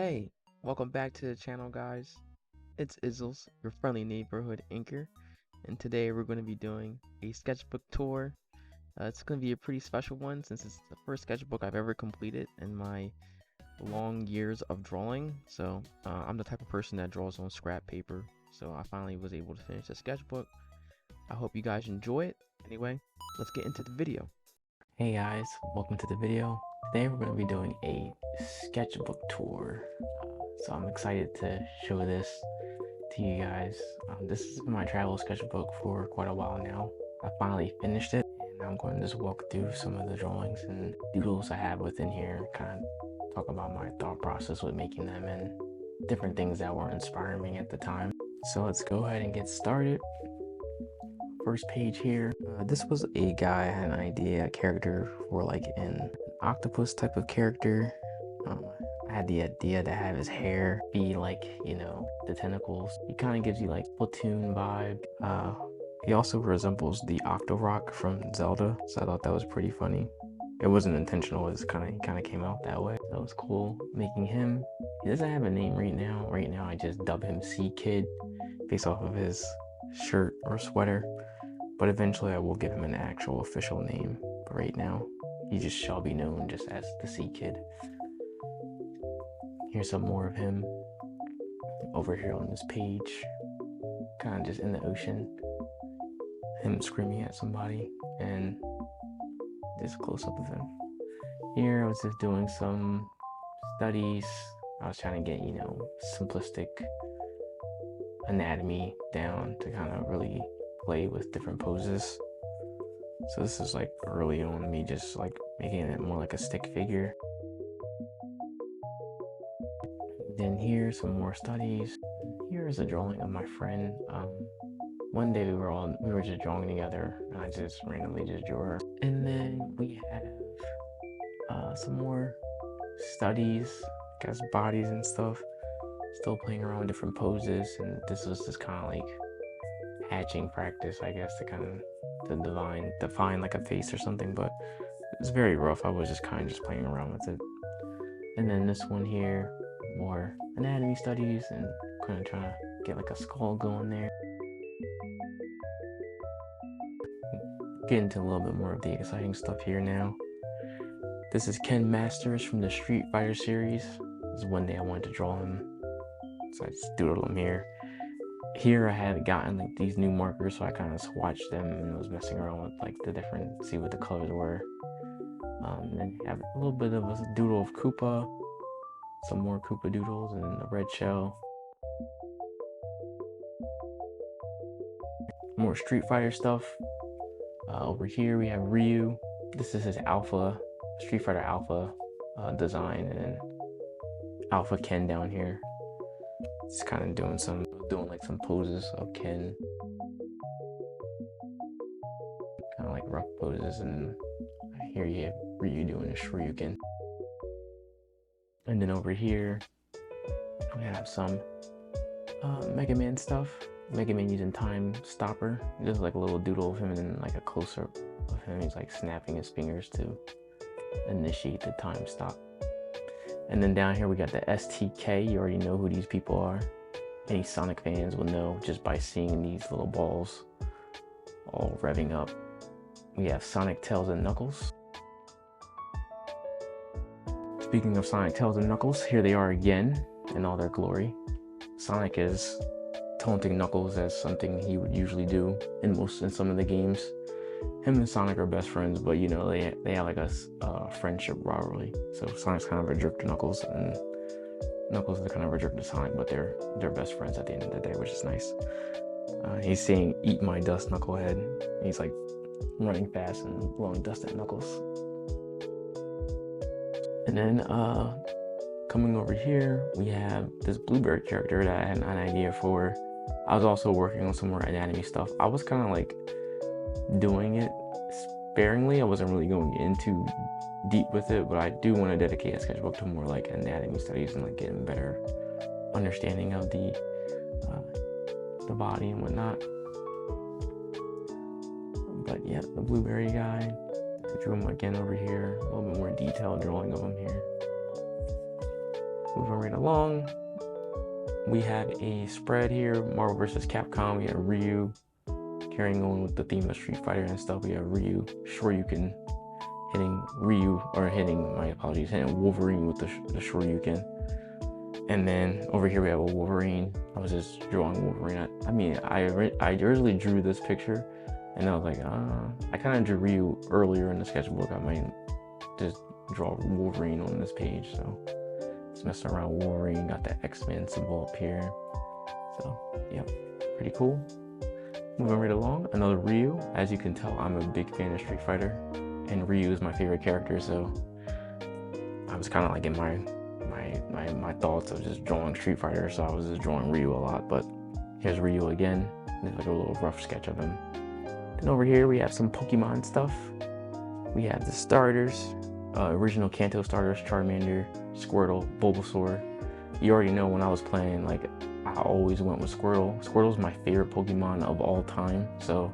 Hey, welcome back to the channel, guys. It's Izzles, your friendly neighborhood inker, and today we're going to be doing a sketchbook tour. It's going to be a pretty special one since it's the first sketchbook I've ever completed in my long years of drawing. So I'm the type of person that draws on scrap paper, so I finally was able to finish the sketchbook. I hope you guys enjoy it. Anyway, let's get into the video. Hey guys, welcome to the video. Today we're going to be doing a sketchbook tour. So I'm excited to show this to you guys. This has been my travel sketchbook for quite a while now. I finally finished it, and I'm going to just walk through some of the drawings and doodles I have within here, kind of talk about my thought process with making them and different things that were inspiring me at the time. So let's go ahead and get started. First page here. This was a guy I had an idea, a character for like an octopus type of character. I had the idea to have his hair be like, you know, the tentacles. He kind of gives you like Platoon vibe. He also resembles the Octorok from Zelda, so I thought that was pretty funny. It wasn't intentional, he kind of came out that way. That was cool making him. He doesn't have a name right now. Right now I just dub him Sea Kid based off of his shirt or sweater. But eventually I will give him an actual official name. But right now, he just shall be known just as the Sea Kid. Here's some more of him over here on this page. Kind of just in the ocean. Him screaming at somebody. And just a close-up of him. Here I was just doing some studies. I was trying to get, you know, simplistic anatomy down to kind of really play with different poses. So this is like early on me just like making it more like a stick figure. Then here's some more studies. Here's a drawing of my friend. One day we were just drawing together and I just randomly just drew her. And then we have some more studies, guys, bodies and stuff. Still playing around with different poses, and this was just kind of like hatching practice, I guess, to kind of define like a face or something, but it's very rough. I was just kind of just playing around with it. And then this one here, more anatomy studies and kind of trying to get like a skull going there. Get into a little bit more of the exciting stuff here now. This is Ken Masters from the Street Fighter series. This is one day I wanted to draw him, so I just doodled him here. Here I had gotten like these new markers, so I kind of swatched them and was messing around with like the different, see what the colors were. And then you have a little bit of a doodle of Koopa, some more Koopa doodles, and then the red shell. More Street Fighter stuff. Over here we have Ryu. This is his Alpha, Street Fighter Alpha design, and Alpha Ken down here. Just kind of doing like some poses of Ken, kind of like rough poses, and here you have Ryu doing a Shoryuken. And then over here we have some Mega Man stuff. Mega Man using Time Stopper. Just like a little doodle of him and then like a close-up of him. He's like snapping his fingers to initiate the time stop. And then down here we got the STK. You already know who these people are. Any Sonic fans will know just by seeing these little balls all revving up. We have Sonic, Tails, and Knuckles. Speaking of Sonic, Tails, and Knuckles, here they are again in all their glory. Sonic is taunting Knuckles as something he would usually do in some of the games. Him and Sonic are best friends, but you know, they have like a friendship rivalry. So Sonic's kind of a jerk to Knuckles, and Knuckles is kind of a jerk to Sonic, but they're best friends at the end of the day, which is nice. He's saying, "Eat my dust, Knucklehead." He's like running fast and blowing dust at Knuckles. And then coming over here, we have this Blueberry character that I had an idea for. I was also working on some more anatomy stuff. I was kind of like doing it sparingly. I wasn't really going into deep with it, but I do want to dedicate a sketchbook to more like anatomy studies and like getting better understanding of the body and whatnot. But yeah, the Blueberry guy. I drew him again over here. A little bit more detailed drawing of him here. Moving right along, we have a spread here, Marvel vs. Capcom. We have Ryu, carrying on with the theme of Street Fighter and stuff. We have Ryu, Shoryuken, hitting Wolverine with the Shoryuken. And then over here we have a Wolverine. I was just drawing Wolverine. I originally drew this picture, and I was like, I kind of drew Ryu earlier in the sketchbook. I might just draw Wolverine on this page. So just messing around with Wolverine. Got the X-Men symbol up here. So yeah, pretty cool. Moving right along, another Ryu. As you can tell, I'm a big fan of Street Fighter, and Ryu is my favorite character. So I was kind of like in my thoughts of just drawing Street Fighter, so I was just drawing Ryu a lot. But here's Ryu again. There's like a little rough sketch of him. Then over here we have some Pokemon stuff. We have the starters, original Kanto starters: Charmander, Squirtle, Bulbasaur. You already know when I was playing, like, I always went with Squirtle. Squirtle's my favorite Pokemon of all time, so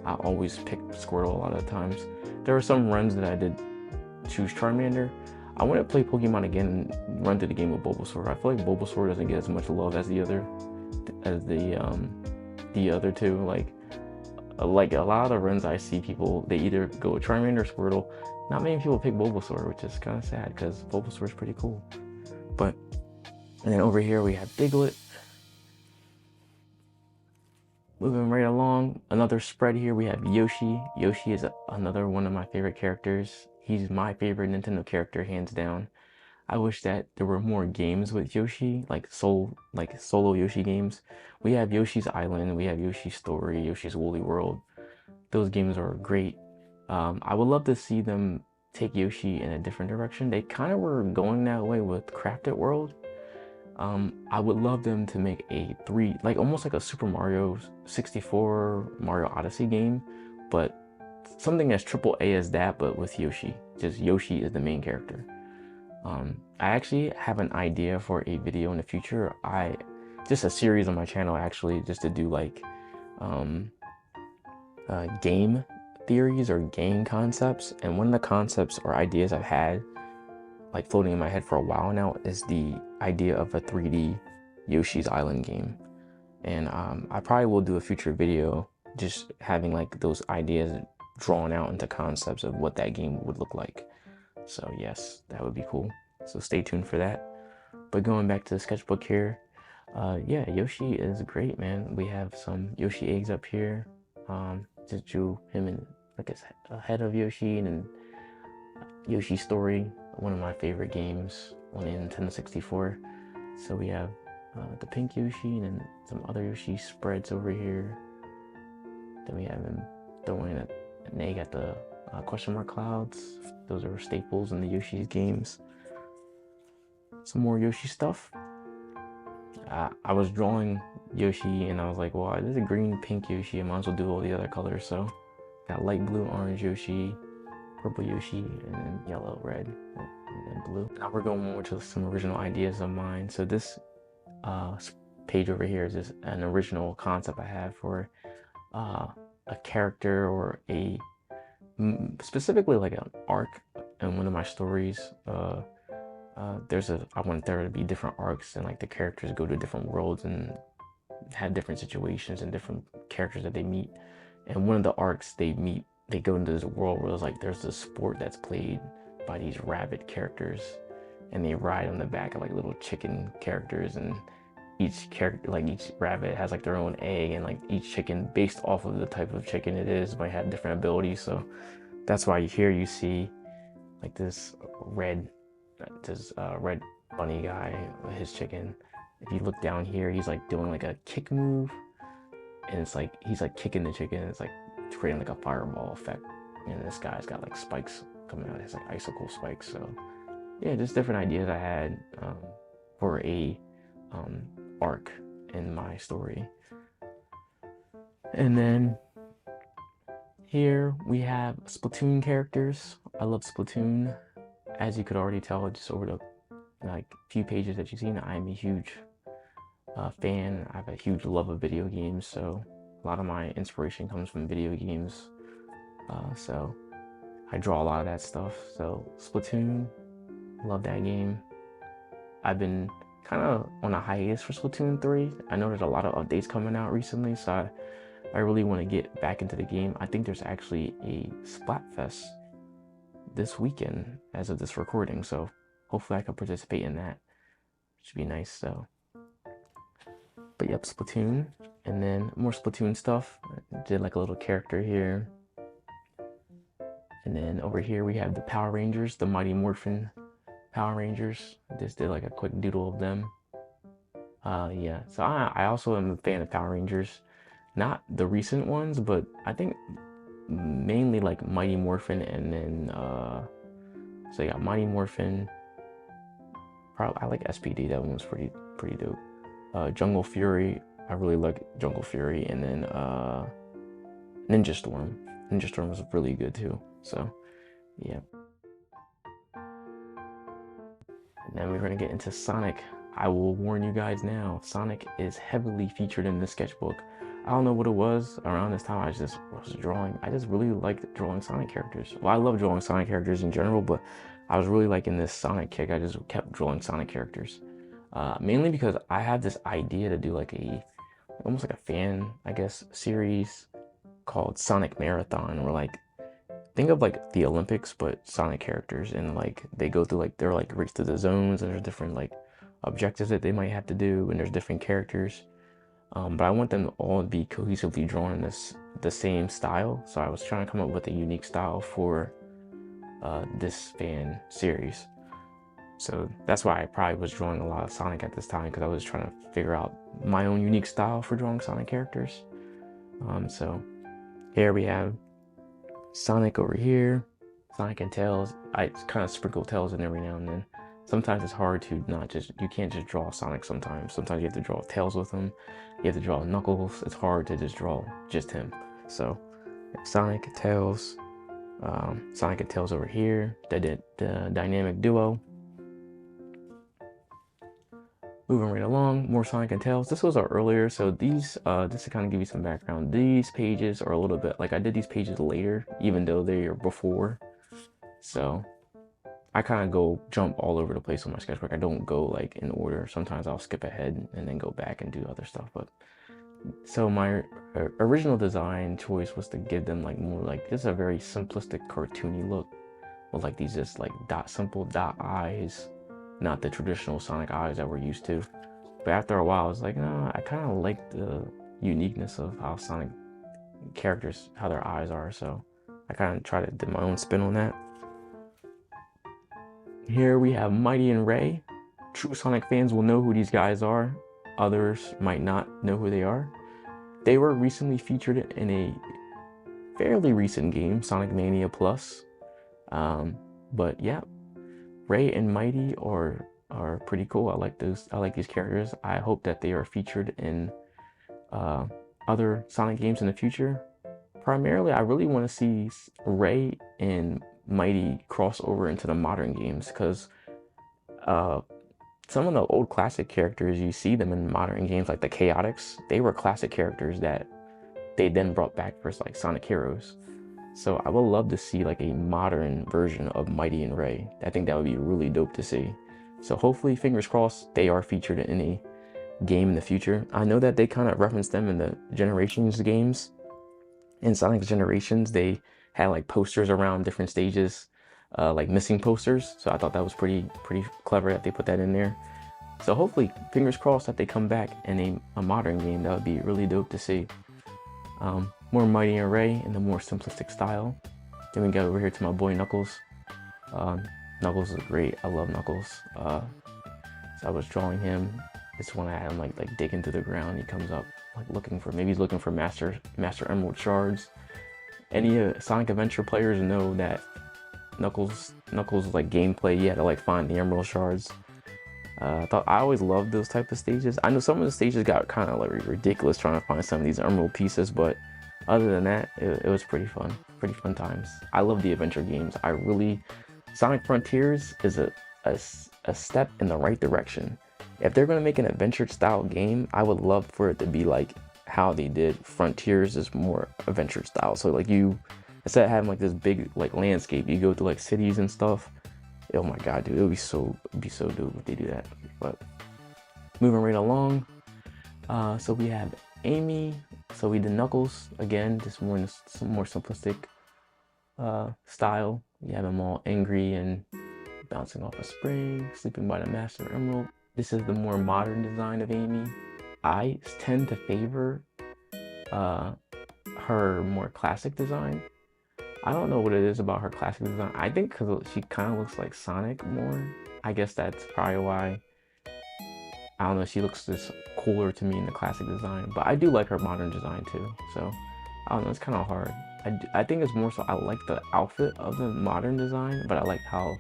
I always pick Squirtle a lot of times. There were some runs that I did choose Charmander. I want to play Pokemon again and run through the game with Bulbasaur. I feel like Bulbasaur doesn't get as much love as the other two. Like a lot of the runs I see people, they either go with Charmander or Squirtle. Not many people pick Bulbasaur, which is kind of sad because Bulbasaur is pretty cool. But and then over here we have Diglett. Moving right along, another spread here, we have Yoshi. Yoshi is another one of my favorite characters. He's my favorite Nintendo character, hands down. I wish that there were more games with Yoshi, like solo Yoshi games. We have Yoshi's Island, we have Yoshi's Story, Yoshi's Woolly World. Those games are great. I would love to see them take Yoshi in a different direction. They kind of were going that way with Crafted World. I would love them to make almost like a Super Mario 64 Mario Odyssey game, but something as AAA as that, but with Yoshi. Just Yoshi is the main character. I actually have an idea for a video in the future. Just a series on my channel actually, just to do like game theories or game concepts. And one of the concepts or ideas I've had like floating in my head for a while now is the idea of a 3D Yoshi's Island game. And I probably will do a future video just having like those ideas drawn out into concepts of what that game would look like. So yes, that would be cool. So stay tuned for that. But going back to the sketchbook here, yeah, Yoshi is great, man. We have some Yoshi eggs up here. Just drew him in like a head of Yoshi, and then Yoshi's Story, one of my favorite games on the Nintendo 64. So we have the pink Yoshi and then some other Yoshi spreads over here. Then we have him throwing an egg at the question mark clouds. Those are staples in the Yoshi's games. Some more Yoshi stuff. I was drawing Yoshi and I was like, well, this is a green, pink Yoshi. I might as well do all the other colors. So got light blue, orange Yoshi, purple Yoshi, and then yellow, red, and then blue. Now we're going more to some original ideas of mine. So this page over here is just an original concept I have for a character or specifically like an arc in one of my stories. I want there to be different arcs, and like the characters go to different worlds and have different situations and different characters that they meet. And one of the arcs they go into this world where there's this sport that's played by these rabbit characters, and they ride on the back of like little chicken characters, and each character, like each rabbit has like their own egg, and like each chicken, based off of the type of chicken it is, might have different abilities. So that's why here you see like this red bunny guy, his chicken. If you look down here, he's like doing like a kick move, and it's like he's like kicking the chicken, and it's like creating like a fireball effect. And this guy's got like spikes coming out, it's like icicle spikes. So yeah, just different ideas I had for a arc in my story. And then here we have Splatoon characters. I love Splatoon. As you could already tell just over the like few pages that you've seen, I'm a huge fan. I have a huge love of video games, so a lot of my inspiration comes from video games. So I draw a lot of that stuff. So Splatoon, love that game. I've been kind of on a hiatus for Splatoon 3. I know there's a lot of updates coming out recently, so I really want to get back into the game. I think there's actually a Splatfest this weekend as of this recording, so hopefully I can participate in that. Should be nice. So, but yep, Splatoon, and then more Splatoon stuff. I did like a little character here, and then over here we have the Power Rangers, the Mighty Morphin Power Rangers. Just did like a quick doodle of them. Yeah, so I also am a fan of Power Rangers, not the recent ones, but I think mainly like Mighty Morphin, and then so yeah, Mighty Morphin. Probably I like SPD. That one was pretty dope. Jungle Fury. I really like Jungle Fury, and then Ninja Storm. Ninja Storm was really good too. So yeah. And then we're gonna get into Sonic. I will warn you guys now, Sonic is heavily featured in this sketchbook. I don't know what it was around this time. I just was drawing. I just really liked drawing Sonic characters. Well, I love drawing Sonic characters in general, but I was really liking this Sonic kick. I just kept drawing Sonic characters. Mainly because I had this idea to do like almost like a fan, I guess, series called Sonic Marathon, where like, think of like the Olympics, but Sonic characters, and like they go through like, they're like race to the zones, and there's different like objectives that they might have to do, and there's different characters. But I want them to all be cohesively drawn in the same style. So I was trying to come up with a unique style for this fan series. So that's why I probably was drawing a lot of Sonic at this time, because I was trying to figure out my own unique style for drawing Sonic characters. So here we have Sonic over here, Sonic and Tails. I kind of sprinkle Tails in every now and then. Sometimes it's hard to you can't just draw Sonic sometimes. Sometimes you have to draw Tails with him. You have to draw Knuckles. It's hard to just draw just him. So Sonic, Tails, Sonic and Tails over here, the dynamic duo. Moving right along, more Sonic and Tails. This was our earlier, so these, just to kind of give you some background, these pages are a little bit, like I did these pages later, even though they are before. So I kind of jump all over the place on my sketchbook. I don't go like in order. Sometimes I'll skip ahead and then go back and do other stuff. But so my original design choice was to give them like more like, this is a very simplistic cartoony look with like these just like simple dot eyes. Not the traditional Sonic eyes that we're used to. But after a while, I was like, no, I kind of like the uniqueness of how Sonic characters, how their eyes are. So I kind of try to do my own spin on that. Here we have Mighty and Ray. True Sonic fans will know who these guys are. Others might not know who they are. They were recently featured in a fairly recent game, Sonic Mania Plus. But yeah. Ray and Mighty are pretty cool. I like these characters. I hope that they are featured in other Sonic games in the future. Primarily, I really want to see Ray and Mighty cross over into the modern games, because some of the old classic characters, you see them in modern games, like the Chaotix. They were classic characters that they then brought back for like Sonic Heroes. So I would love to see like a modern version of Mighty and Ray. I think that would be really dope to see. So hopefully, fingers crossed, they are featured in a game in the future. I know that they kind of referenced them in the Generations games. In Sonic's Generations, they had like posters around different stages, like missing posters. So I thought that was pretty clever that they put that in there. So hopefully, fingers crossed that they come back in a modern game. That would be really dope to see. More Mighty and Ray in the more simplistic style. Then we go over here to my boy Knuckles. Knuckles is great. I love Knuckles. So I was drawing him. This one I had him like digging through the ground. He comes up like looking for, maybe he's looking for Master Emerald shards. Any Sonic Adventure players know that Knuckles like gameplay, you had to like find the Emerald shards. I always loved those type of stages. I know some of the stages got kind of like ridiculous trying to find some of these emerald pieces, but other than that, it was pretty fun times. I love the adventure games. Sonic Frontiers is a step in the right direction. If they're gonna make an adventure style game, I would love for it to be like how they did Frontiers, is more adventure style. So like instead of having like this big like landscape, you go to like cities and stuff. Oh my god, dude, it would be so dope if they do that. But moving right along, so we have Amy. So we did Knuckles again, just more some more simplistic style. You have them all angry and bouncing off a spring, sleeping by the Master Emerald. This is the more modern design of Amy. I tend to favor her more classic design. I don't know what it is about her classic design. I think because she kind of looks like Sonic more. I guess that's probably why. I don't know, she looks just cooler to me in the classic design. But I do like her modern design too. So, I don't know, it's kind of hard. I think it's more so I like the outfit of the modern design, but I like how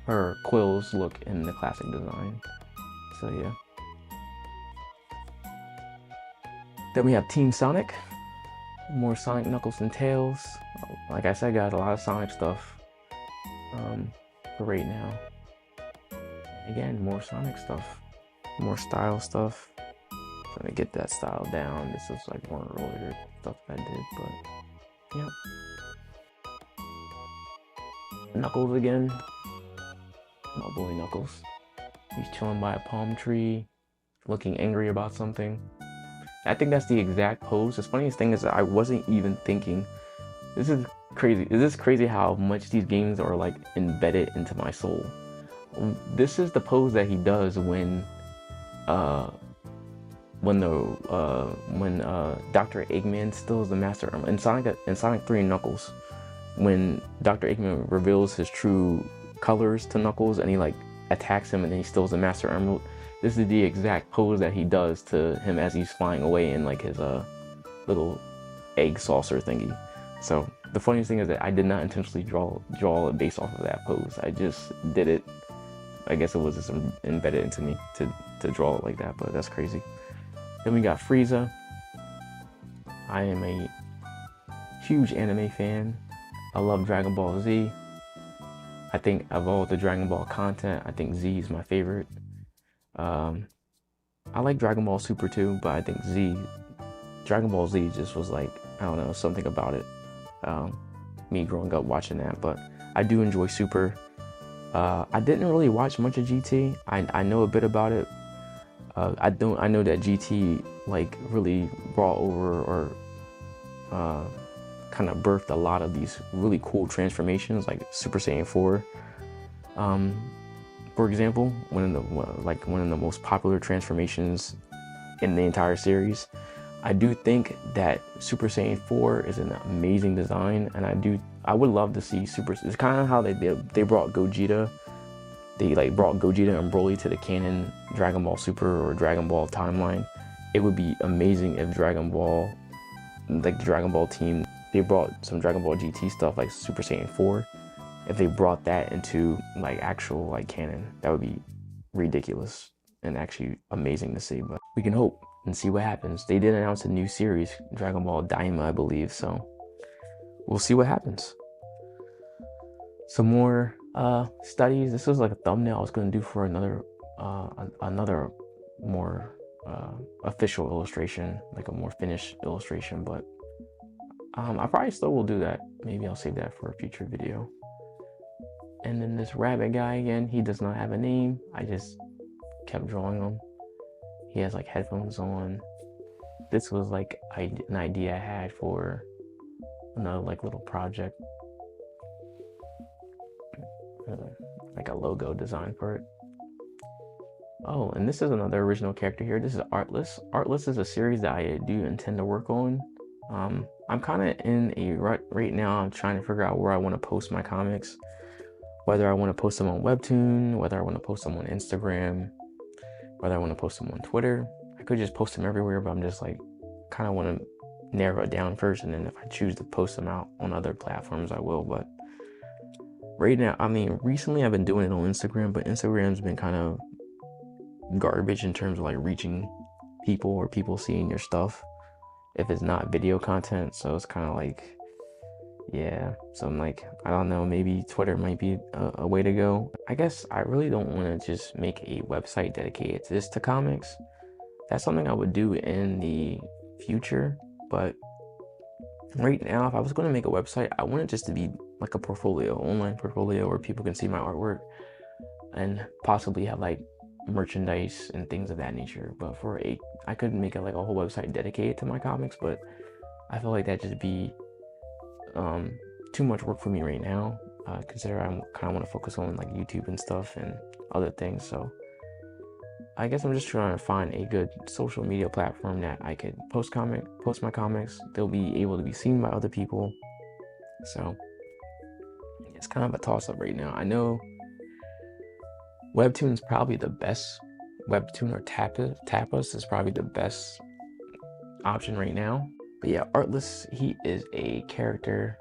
her quills look in the classic design. So yeah. Then we have Team Sonic. More Sonic, Knuckles, and Tails. Like I said, got a lot of Sonic stuff for right now. Again, more Sonic stuff. More style stuff. Trying to get that style down. This is like more earlier stuff I did, but yeah. Knuckles again. My boy Knuckles. He's chilling by a palm tree, looking angry about something. I think that's the exact pose. The funniest thing is that I wasn't even thinking. This is crazy. Is this crazy how much these games are like embedded into my soul? This is the pose that he does when Dr. Eggman steals the Master Emerald in Sonic 3 Knuckles. When Dr. Eggman reveals his true colors to Knuckles and he like attacks him and then he steals the Master Emerald. This is the exact pose that he does to him as he's flying away in like his little egg saucer thingy. So the funniest thing is that I did not intentionally draw it based off of that pose. I just did it. I guess it was just embedded into me to draw it like that, but that's crazy. Then we got Frieza. I am a huge anime fan. I love Dragon Ball Z. I think of all the Dragon Ball content, I think Z is my favorite. I like Dragon Ball Super too, but I think Dragon Ball Z just was like, I don't know, something about it. Me growing up watching that, but I do enjoy Super. I didn't really watch much of GT. I know a bit about it. I know that GT like really brought over or kind of birthed a lot of these really cool transformations, like Super Saiyan 4. For example, one of the most popular transformations in the entire series. I do think that Super Saiyan 4 is an amazing design, and I would love to see Super. It's kind of how they brought Gogeta. They like brought Gogeta and Broly to the canon Dragon Ball Super or Dragon Ball timeline. It would be amazing if Dragon Ball, like the Dragon Ball team, they brought some Dragon Ball GT stuff like Super Saiyan 4. If they brought that into like actual like canon, that would be ridiculous and actually amazing to see. But we can hope and see what happens. They did announce a new series, Dragon Ball Daima, I believe, so we'll see what happens. Some more studies. This was like a thumbnail I was going to do for another more official illustration, like a more finished illustration, but I probably still will do that. Maybe I'll save that for a future video. And then this rabbit guy again, he does not have a name. I just kept drawing him. He has like headphones on. This was like an idea I had for another like little project. Like a logo design for it. Oh, and this is another original character here. This is Artless. Artless is a series that I do intend to work on. I'm kind of in a rut right now. I'm trying to figure out where I want to post my comics. Whether I want to post them on Webtoon, whether I want to post them on Instagram, whether I want to post them on Twitter. I could just post them everywhere, but I'm just like, kind of want to narrow it down first, and then if I choose to post them out on other platforms, I will. But right now, I mean, recently I've been doing it on Instagram, but Instagram's been kind of garbage in terms of like reaching people or people seeing your stuff if it's not video content. So it's kind of like, yeah, so I'm like, I don't know, maybe Twitter might be a way to go. I guess I really don't want to just make a website dedicated to this, to comics. That's something I would do in the future, but right now, if I was going to make a website, I want it just to be like a portfolio, online portfolio, where people can see my artwork and possibly have like merchandise and things of that nature. But I could make like a whole website dedicated to my comics, but I feel like that'd just be too much work for me right now. Consider I kind of want to focus on like YouTube and stuff and other things. So I guess I'm just trying to find a good social media platform that I could post my comics. They'll be able to be seen by other people. So it's kind of a toss-up right now. I know Webtoon's probably the best. Webtoon or Tapas is probably the best option right now. But yeah, Artless, he is a character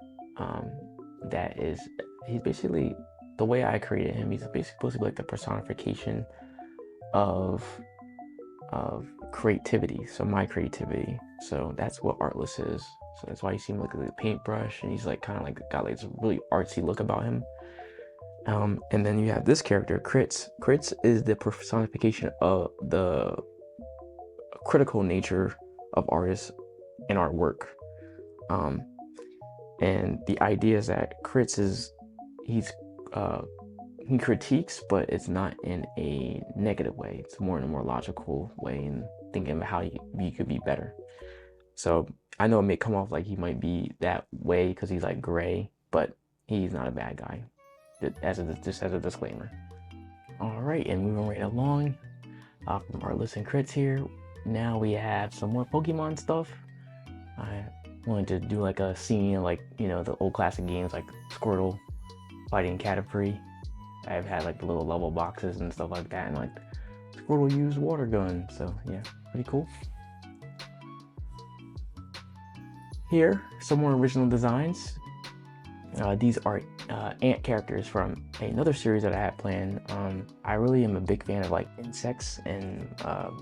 he's basically, the way I created him, he's basically supposed to be like the personification of creativity, so my creativity. So that's what Artless is. So that's why you see him like a paintbrush, and he's like kind of like got like this really artsy look about him. And then you have this character, Crits. Crits is the personification of the critical nature of artists and artwork. And the idea is that Crits is, he critiques, but it's not in a negative way. It's more in a more logical way, and thinking about how he could be better. So I know it may come off like he might be that way because he's like gray, but he's not a bad guy. Just as a disclaimer. All right, and moving right along from our list and crits here. Now we have some more Pokemon stuff. I wanted to do like a scene like, you know, the old classic games like Squirtle fighting Caterpie. I've had like the little level boxes and stuff like that, and like Squirtle used water gun, so yeah, pretty cool. Here, some more original designs. These are ant characters from another series that I had planned. I really am a big fan of like insects and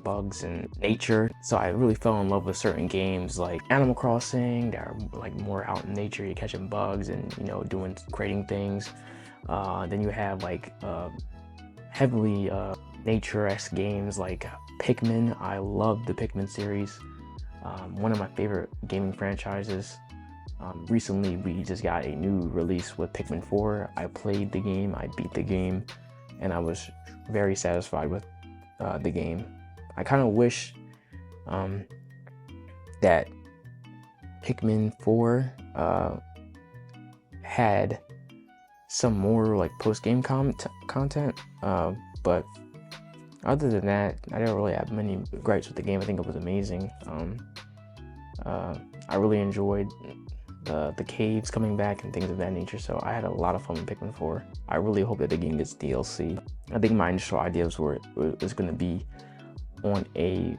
bugs and nature, so I really fell in love with certain games like Animal Crossing that are like more out in nature. You're catching bugs and, you know, creating things. Then you have like heavily nature-esque games like Pikmin. I love the Pikmin series. One of my favorite gaming franchises. Recently we just got a new release with Pikmin 4. I played the game, I beat the game, and I was very satisfied with the game. I kind of wish that Pikmin 4 had some more like post-game content, but other than that, I didn't really have many gripes with the game. I think it was amazing. I really enjoyed the caves coming back and things of that nature, so I had a lot of fun with Pikmin 4. I really hope that the game gets DLC. I think my initial ideas were it was going to be on a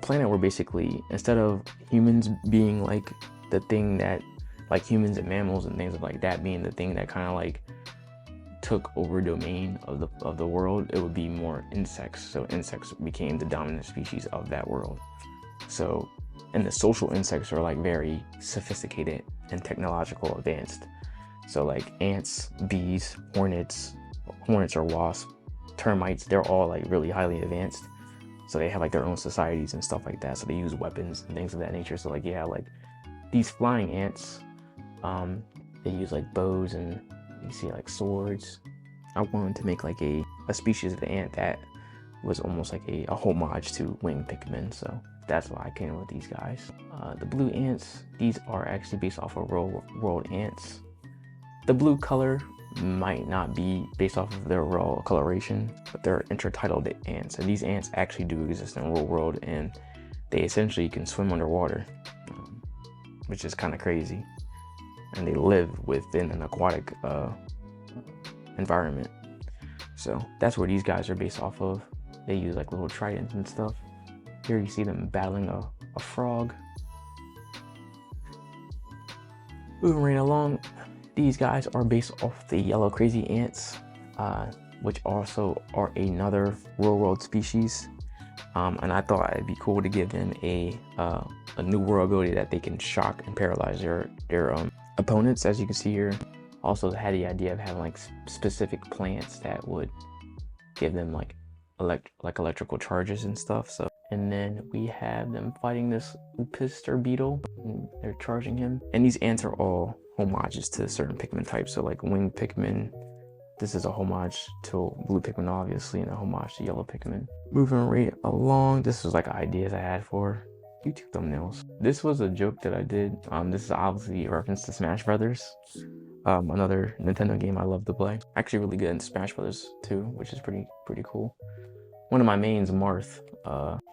planet where basically, instead of humans being like the thing that, like humans and mammals and things like that being the thing that kind of like took over domain of the world, it would be more insects. So insects became the dominant species of that world. So, and the social insects are like very sophisticated and technological advanced. So like ants, bees, hornets or wasps, termites, they're all like really highly advanced. So they have like their own societies and stuff like that. So they use weapons and things of that nature. So like, yeah, like these flying ants, they use like bows and you see like swords. I wanted to make like a species of ant that was almost like a homage to winged Pikmin. So that's why I came up with these guys. The blue ants, these are actually based off of real world ants. The blue color might not be based off of their raw coloration, but they're intertidal ants. And these ants actually do exist in real world, and they essentially can swim underwater, which is kind of crazy. And they live within an aquatic environment. So that's where these guys are based off of. They use like little tridents and stuff. Here you see them battling a frog. Moving right along, these guys are based off the yellow crazy ants, which also are another real world species. And I thought it'd be cool to give them a new world ability that they can shock and paralyze their opponents, as you can see here. Also had the idea of having like specific plants that would give them like electrical charges and stuff. So, and then we have them fighting this Upister beetle, and they're charging him. And these ants are all homages to certain Pikmin types. So like winged Pikmin, This is a homage to blue Pikmin, obviously, and a homage to yellow Pikmin. Moving right along, this was like ideas I had for YouTube thumbnails. This was a joke that I did. This is obviously a reference to Smash Brothers, another Nintendo game I love to play. Actually really good in Smash Brothers too, which is pretty cool. One of my mains, Marth,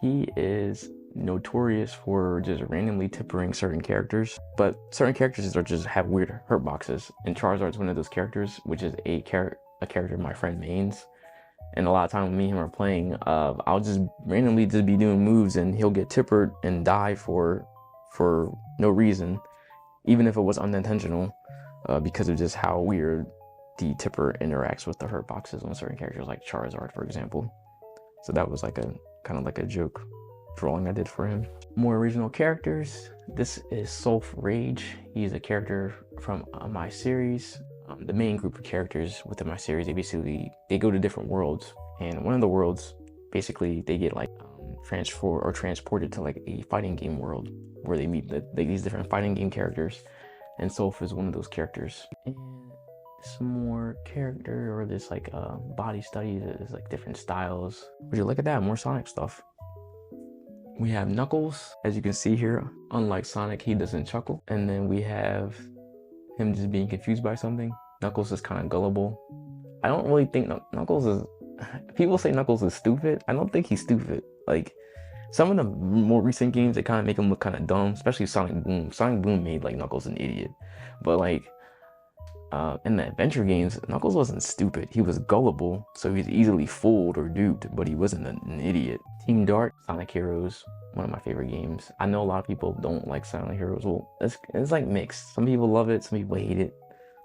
he is notorious for just randomly tippering certain characters, but certain characters are just have weird hurt boxes, and Charizard's one of those characters, which is a character my friend mains. And a lot of time when me and him are playing, I'll just randomly just be doing moves and he'll get tippered and die for no reason, even if it was unintentional, because of just how weird the tipper interacts with the hurt boxes on certain characters like Charizard, for example. So that was like a kind of like a joke drawing I did for him. More original characters. This is Sulf Rage. He's a character from my series. The main group of characters within my series, they go to different worlds, and one of the worlds, basically they get like transported to like a fighting game world where they meet these different fighting game characters, and Sulf is one of those characters. And some more character, or this like body studies, is like different styles. Would you look at that? More Sonic stuff. We have Knuckles, as you can see here. Unlike Sonic, he doesn't chuckle. And then we have him just being confused by something. Knuckles is kind of gullible. I don't really think Knuckles is... People say Knuckles is stupid. I don't think he's stupid. Like, some of the more recent games, they kind of make him look kind of dumb, especially Sonic Boom. Sonic Boom made like Knuckles an idiot. But like, in the adventure games, Knuckles wasn't stupid. He was gullible, so he was easily fooled or duped, but he wasn't an idiot. Team Dark, Sonic Heroes, one of my favorite games. I know a lot of people don't like Sonic Heroes. Well, it's like mixed. Some people love it, some people hate it.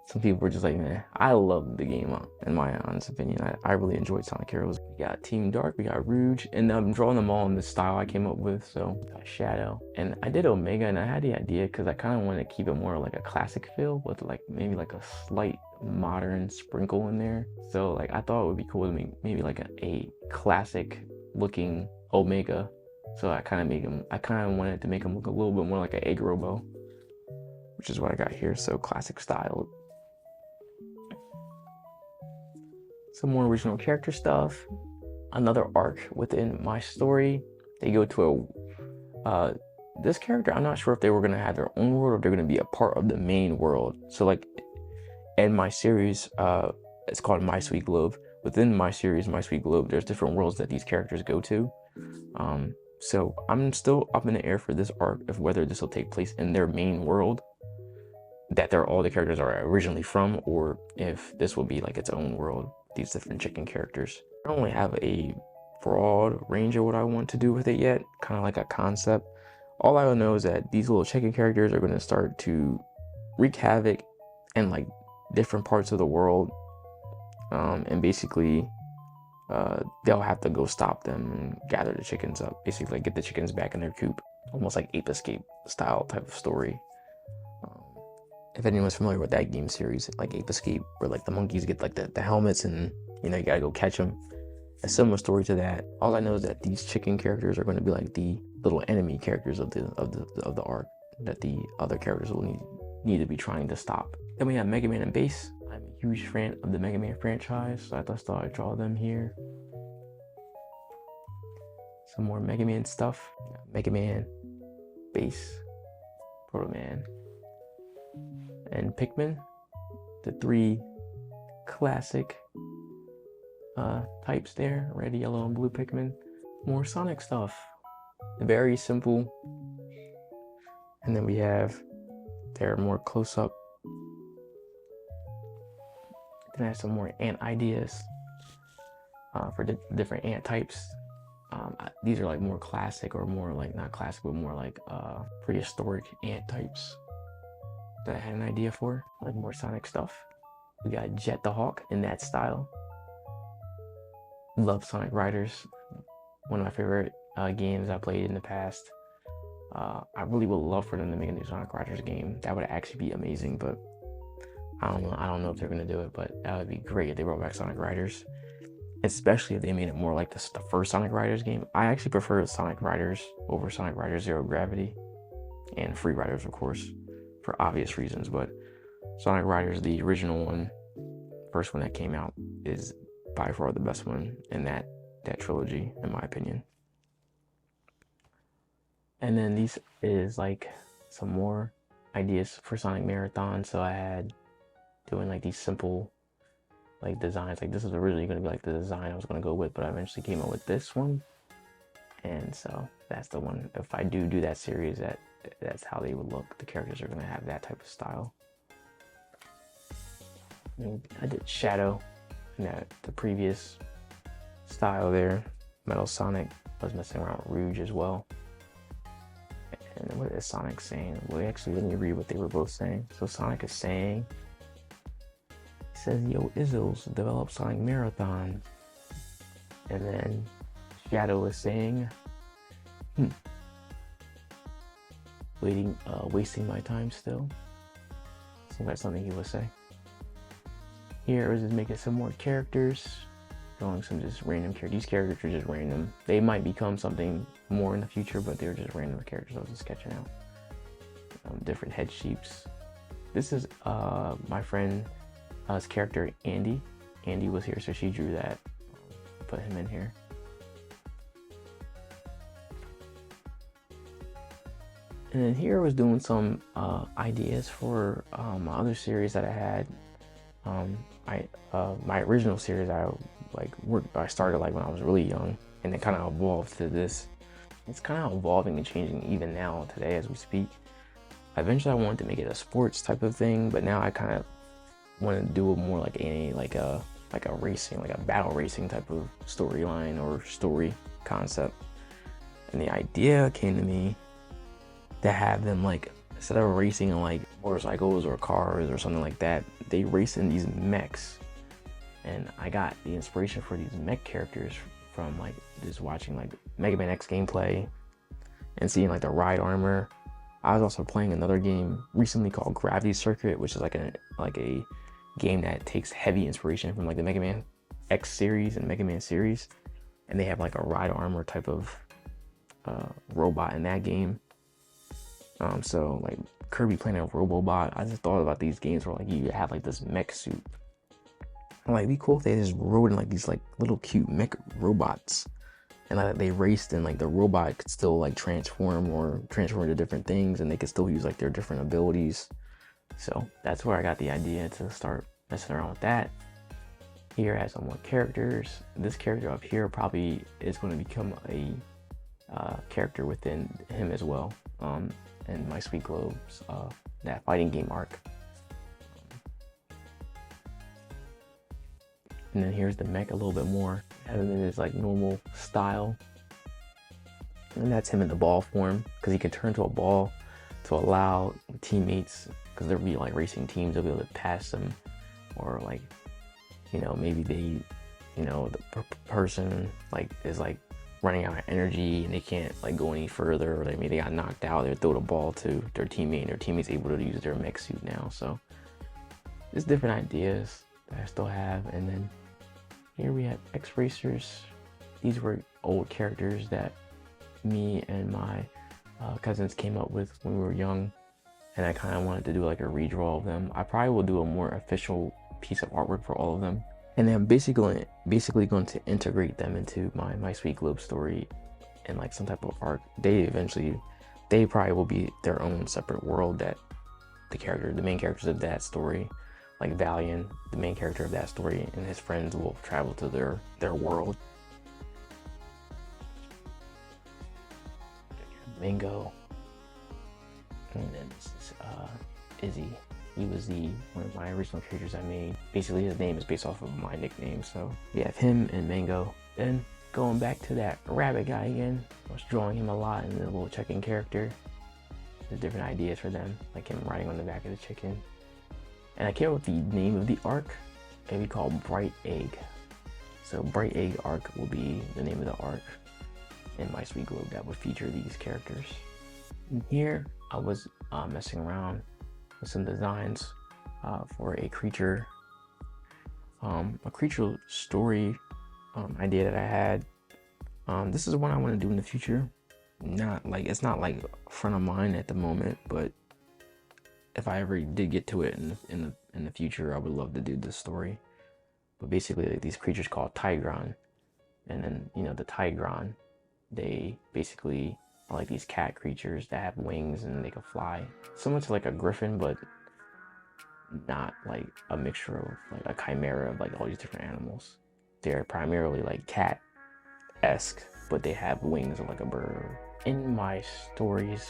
Some people are just like, man, I love the game, in my honest opinion. I really enjoyed Sonic Heroes. We got Team Dark, we got Rouge, and I'm drawing them all in the style I came up with. So we got Shadow, and I did Omega, and I had the idea because I kind of want to keep it more like a classic feel with like maybe like a slight modern sprinkle in there. So like I thought it would be cool to make maybe like a classic looking Omega. So I kind of wanted to make him look a little bit more like an egg robo, which is what I got here. So classic style. Some more original character stuff. Another arc within my story. They go to this character, I'm not sure if they were going to have their own world or they're going to be a part of the main world. So like in my series, it's called My Sweet Globe. Within my series, My Sweet Globe, there's different worlds that these characters go to. So I'm still up in the air for this arc of whether this will take place in their main world that all the characters are originally from, or if this will be like its own world, these different chicken characters. I don't really have a broad range of what I want to do with it yet, kind of like a concept. All I know is that these little chicken characters are going to start to wreak havoc in like different parts of the world, and basically they'll have to go stop them and gather the chickens up, basically like get the chickens back in their coop, almost like Ape Escape style type of story. If anyone's familiar with that game series, like Ape Escape, where like the monkeys get like the helmets and you know you gotta go catch them. A similar story to that. All I know is that these chicken characters are going to be like the little enemy characters of the arc that the other characters will need to be trying to stop. Then we have Mega Man and Bass. I'm a huge fan of the Mega Man franchise, so I thought I'd draw them here. Some more Mega Man stuff. Mega Man, Bass, Proto Man, and Pikmin, the three classic types there, red, yellow, and blue Pikmin. More Sonic stuff, very simple. And then we have their more close-up. Then I have some more ant ideas for different ant types. These are like more classic, or more like not classic, but more like prehistoric ant types that I had an idea for. Like more Sonic stuff. We got Jet the Hawk in that style. Love Sonic Riders, one of my favorite games I played in the past. I really would love for them to make a new Sonic Riders game. That would actually be amazing, but I don't know if they're gonna do it, but that would be great if they brought back Sonic Riders, especially if they made it more like the first Sonic Riders game. I actually prefer Sonic Riders over Sonic Riders Zero Gravity, and Free Riders, of course, for obvious reasons, but Sonic Riders, the original one first one that came out is by far the best one in that trilogy, in my opinion. And then these is like some more ideas for Sonic Marathon. So I had doing like these simple like designs. Like this was originally going to be like the design I was going to go with, but I eventually came up with this one. And so that's the one. If I do that series, that's how they would look. The characters are going to have that type of style. And I did Shadow in the previous style there. Metal Sonic. I was messing around with Rouge as well. And what is Sonic saying? Well, actually, let me read what they were both saying. So Sonic is saying, he says, "Yo, Izzles, develop Sonic Marathon." And then Shadow is saying, wasting my time still. Seems like something he would say. Here is just making some more characters. Drawing some just random characters. These characters are just random. They might become something more in the future, but they're just random characters I was just sketching out. Different head shapes. This is my friend's character, Andy. Andy was here, so she drew that. Put him in here. And then here I was doing some ideas for my other series that I had. My original series I started like when I was really young, and it kind of evolved to this. It's kind of evolving and changing even now today as we speak. Eventually I wanted to make it a sports type of thing, but now I kind of want to do it more like a racing, like a battle racing type of storyline or story concept. And the idea came to me to have them like, instead of racing in like motorcycles or cars or something like that, they race in these mechs. And I got the inspiration for these mech characters from like just watching like Mega Man X gameplay and seeing like the ride armor. I was also playing another game recently called Gravity Circuit, which is like a game that takes heavy inspiration from like the Mega Man X series and Mega Man series, and they have like a ride armor type of robot in that game. So like Kirby playing a Robobot, I just thought about these games where like you have like this mech suit. Like, it'd be cool if they just rode in like these like little cute mech robots, and like they raced and like the robot could still like transform into different things, and they could still use like their different abilities. So that's where I got the idea to start messing around with that. Here has some more characters. This character up here probably is going to become a character within him as well. And My Sweet Globes, that fighting game arc. And then here's the mech a little bit more, and then his like normal style. And that's him in the ball form, because he can turn to a ball to allow teammates, because there'll be like racing teams, they'll be able to pass them, or like, you know, maybe they, you know, the person like is like running out of energy and they can't like go any further, or maybe they got knocked out, they throw the ball to their teammate and their teammate's able to use their mech suit now. So there's different ideas that I still have. And then here we have X Racers. These were old characters that me and my cousins came up with when we were young, and I kind of wanted to do like a redraw of them. I probably will do a more official piece of artwork for all of them, and then I'm basically going to integrate them into my Sweet Globe story in like some type of arc. They probably will be their own separate world, that the main characters of that story, like Valiant, the main character of that story, and his friends will travel to their world. Mango. And then this is Izzy. He was one of my original characters I made. Basically his name is based off of my nickname, so we have him and Mango. Then going back to that rabbit guy again, I was drawing him a lot in the little chicken character. There's different ideas for them, like him riding on the back of the chicken. And I came up with the name of the arc, and we call Bright Egg. So Bright Egg arc will be the name of the arc in My Sweet Globe that would feature these characters. And here I was messing around with some designs for a creature story idea that I had. This is what I want to do in the future. It's not like front of mind at the moment, but if I ever did get to it in the future, I would love to do this story. but basically like these creatures called Tigron. And then, you know, the Tigron, they basically are like these cat creatures that have wings and they can fly. Similar to like a griffin, but not like a mixture of like a chimera of like all these different animals. They're primarily like cat-esque, but they have wings of like a bird. In my stories,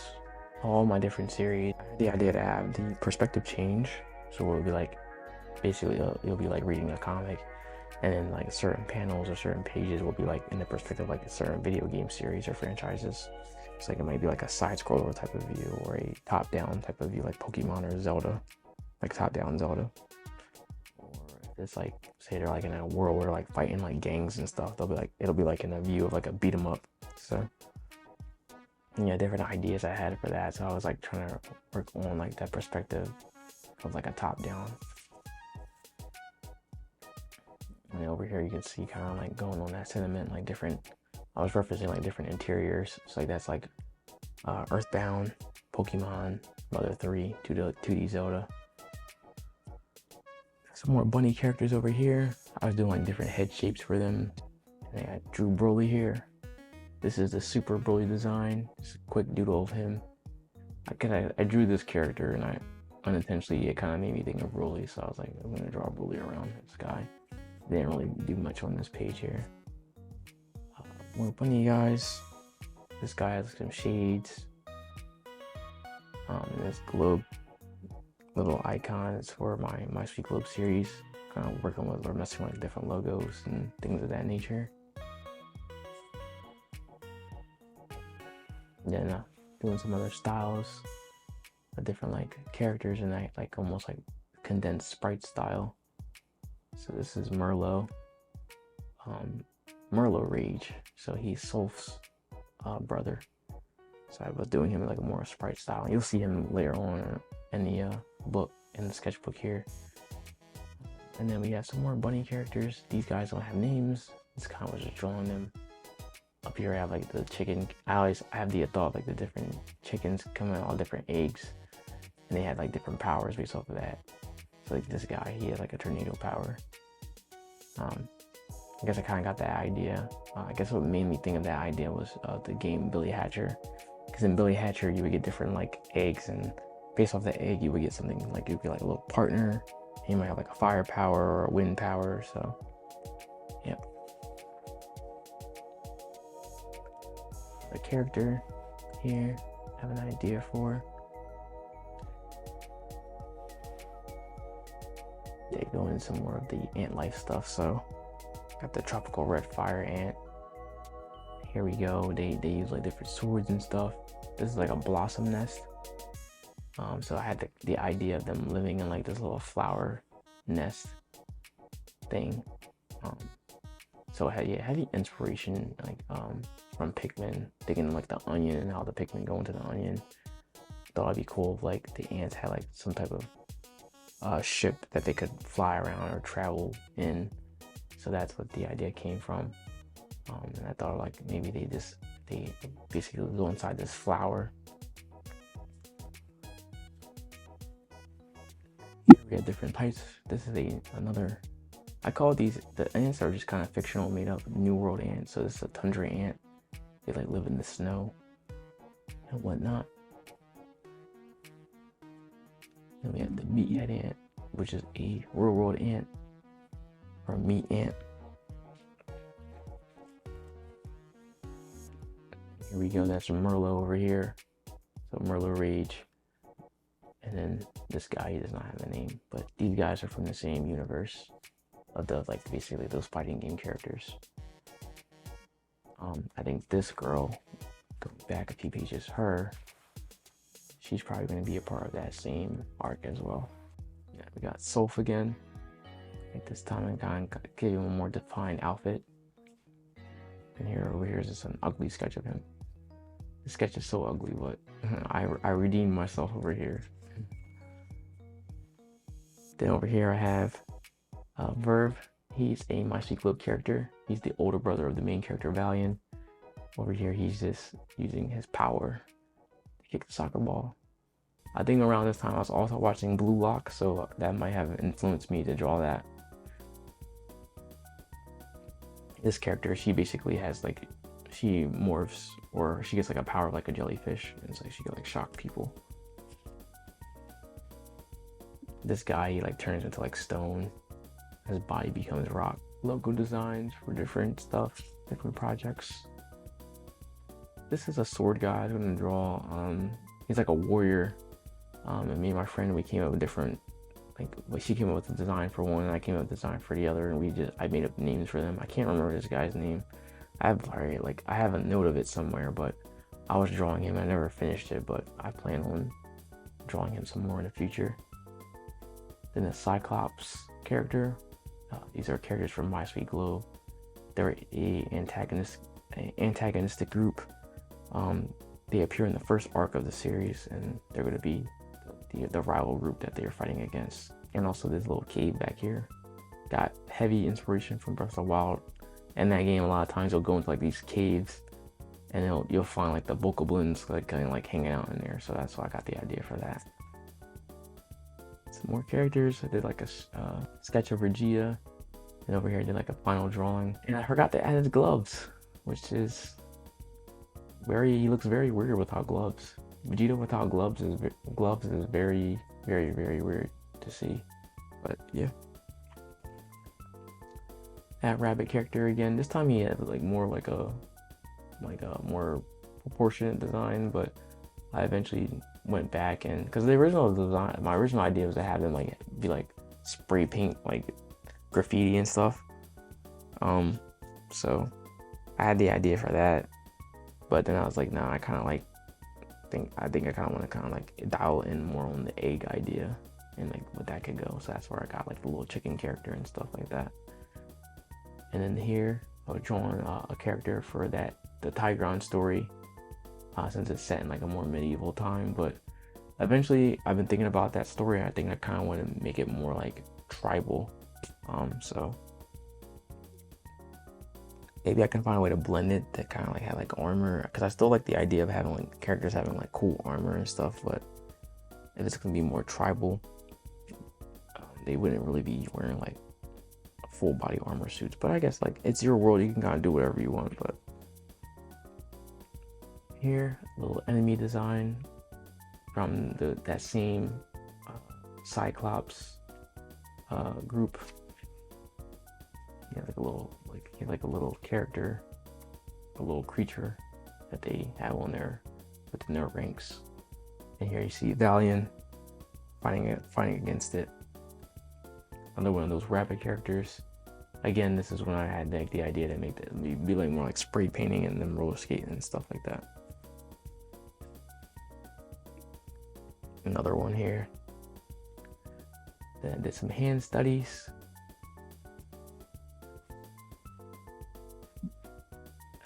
all my different series, I had the idea to have the perspective change. So it'll be like, basically you'll be like reading a comic, and then like certain panels or certain pages will be like in the perspective of like a certain video game series or franchises. It's like it might be like a side scroller type of view or a top down type of view, like Pokemon or Zelda, like top down Zelda. Or if it's like, say they're like in a world where they're like fighting like gangs and stuff, it'll be like in a view of like a beat 'em up. So yeah, different ideas I had for that. So I was like trying to work on like that perspective of like a top down. And over here you can see kind of like going on that sentiment, like different, I was referencing like different interiors. So like that's like Earthbound, Pokemon, Mother 3, 2D Zelda. Some more bunny characters over here. I was doing like different head shapes for them. And I drew Broly here. This is the Super Broly design. Just a quick doodle of him. I drew this character and I unintentionally, it kind of made me think of Broly. So I was like, I'm gonna draw Broly around this guy. Didn't really do much on this page here. More bunny guys. This guy has some shades. This globe little icons for my Sweet Globe series. Kind of working with or messing with different logos and things of that nature. Then doing some other styles of different like characters and like almost like condensed sprite style. So this is Merlo, Merlo Rage. So he's Soph's brother. So I was doing him in like a more sprite style. You'll see him later on in the book, in the sketchbook here. And then we have some more bunny characters. These guys don't have names. This kind of was just drawing them. Up here I have like the chicken. I have the thought like the different chickens come in all different eggs, and they had like different powers based off of that. So like this guy, he had like a tornado power. I guess I kind of got that idea. I guess what made me think of that idea was the game Billy Hatcher. Because in Billy Hatcher, you would get different like eggs, and based off the egg, you would get something like, it would be like a little partner. And you might have like a fire power or a wind power. So, yep. A character here, I have an idea for. They go into some more of the ant life stuff. So got the tropical red fire ant. Here we go. They use like different swords and stuff. This is like a blossom nest. So I had the idea of them living in like this little flower nest thing. So I had the inspiration like from Pikmin, thinking like the onion and how the Pikmin go into the onion. Thought it'd be cool if like the ants had like some type of ship that they could fly around or travel in. So that's what the idea came from. And I thought like maybe they basically go inside this flower. We have different types. This is another, I call these, the ants are just kind of fictional, made up New World ants. So this is a tundra ant. They like live in the snow and whatnot. Then we have the meathead ant, which is a real world ant or meat ant. Here we go, that's Merlo over here. So Merlo Rage. And then this guy, he does not have a name, but these guys are from the same universe of the, like, basically those fighting game characters. I think this girl, going back a few pages, she's probably going to be a part of that same arc as well. Yeah, we got Soph again. Like this time I kind of gave him a more defined outfit. And over here is just an ugly sketch of him. The sketch is so ugly, but I redeemed myself over here. Then over here I have Verve. He's a My Sweet Globe character. He's the older brother of the main character Valiant. Over here he's just using his power to kick the soccer ball. I think around this time I was also watching Blue Lock, so that might have influenced me to draw that. This character, she basically has like, she morphs, or she gets like a power like a jellyfish, and it's like she can like shock people. This guy, he like turns into like stone. His body becomes rock. Logo designs for different stuff, different projects. This is a sword guy I'm gonna draw. He's like a warrior. And me and my friend, we came up with different, like she came up with the design for one, and I came up with the design for the other, and I made up names for them. I can't remember this guy's name. I have a note of it somewhere, but I was drawing him. I never finished it, but I plan on drawing him some more in the future. Then the Cyclops character. These are characters from My Sweet Globe. They're a antagonistic group. They appear in the first arc of the series, and they're going to be the rival group that they're fighting against. And also this little cave back here got heavy inspiration from Breath of the Wild. In that game, a lot of times you'll go into like these caves, and you'll find like the bokoblins like kind of like hanging out in there. So that's why I got the idea for that. Some more characters. I did like a sketch of Vegeta, and over here I did like a final drawing. And I forgot to add his gloves, which is he looks very weird without gloves. Vegeta without gloves is very, very, very weird to see. But yeah. That rabbit character again. This time he had like more like a more proportionate design, but I eventually went back, and because the original design, my original idea was to have them like be like spray paint like graffiti and stuff. So I had the idea for that, but then I was like, nah, I kind of like I think I kind of want to kind of like dial in more on the egg idea and like what that could go. So that's where I got like the little chicken character and stuff like that. And then here I was drawing a character for the Tigron story, since it's set in like a more medieval time. But eventually I've been thinking about that story, and I think I kind of want to make it more like tribal. So maybe I can find a way to blend it that kind of like have like armor, because I still like the idea of having like characters having like cool armor and stuff. But if it's gonna be more tribal, they wouldn't really be wearing like full body armor suits. But I guess like it's your world, you can kind of do whatever you want. But here, little enemy design from that same Cyclops group. Yeah, like a little character, a little creature that they have within their ranks. And here you see Valiant fighting against it. Another one of those rabbit characters. Again, this is when I had like the idea to make it be like more like spray painting and then roller skating and stuff like that. Another one here. Then I did some hand studies.